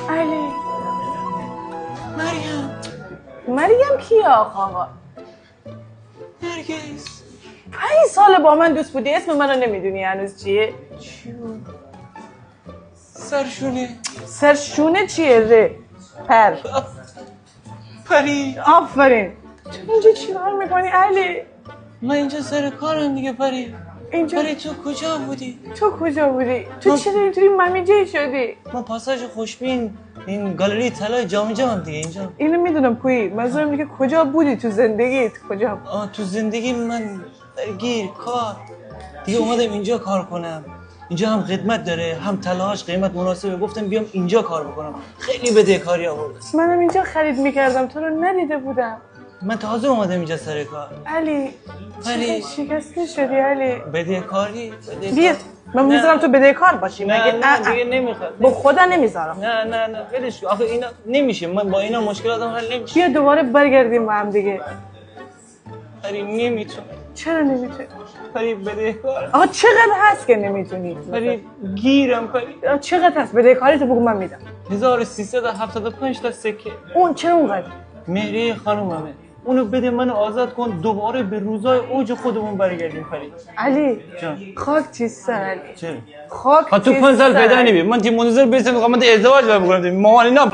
علی مریم کیه آقا؟ نرگس 5 سال با من دوست بودی اسم منو نمیدونی هنوز چیه؟ سرشونه چیه ره؟ پر پری آفرین اینجا چی کار میکنی علی؟ من اینجا سر کارم دیگه پری اینجا پری تو کجا بودی؟ تو کجا بودی؟ تو چرا اینجوری ممیجه شدی؟ من پاساژ خوشبین این گالری طلای جام دیگه اینجا. اینو میدونم کوی منظورم میگه کجا بودی تو زندگیت کجا؟ تو زندگی من درگیر کار دیگه اومدم اینجا کار کنم. اینجا هم خدمت داره هم طلاهاش قیمت مناسبه گفتم بیام اینجا کار بکنم. خیلی بدهکاری آورد. منم اینجا خرید میکردم تو رو ندیده بودم. من تازه اومدم اینجا سر کار. علی شکسته شدی علی. بدهکاری بیا من میذارم تو بدهکار باشی مگه؟ نه دیگه نمیخواد. با خدا نمیذارم. نه ولش کن. آخه اینا نمیشه. من با اینا مشکلاتم حل نمیشه. بیا دوباره برگردیم با هم دیگه. پری نمیتونم. چرا نمیتونی؟ پری بدهکار. آقا چقدر هست که نمیتونی؟ پری گیرم پری. چقدر هست؟ بدهکاری تو بگو من میدم. 1375 تا سکه. اون چرا اونقدر؟ مهریه خانوممه. اونو بده منو آزاد کن دوباره به روزای اوج خودمون برگردیم پری. علی جان خاک چیست علی؟ چرا؟ خاک تو 5 سال پیدا نمی من تی منتظر بیستم قامت ازدواج دارم میکنم مامان اینا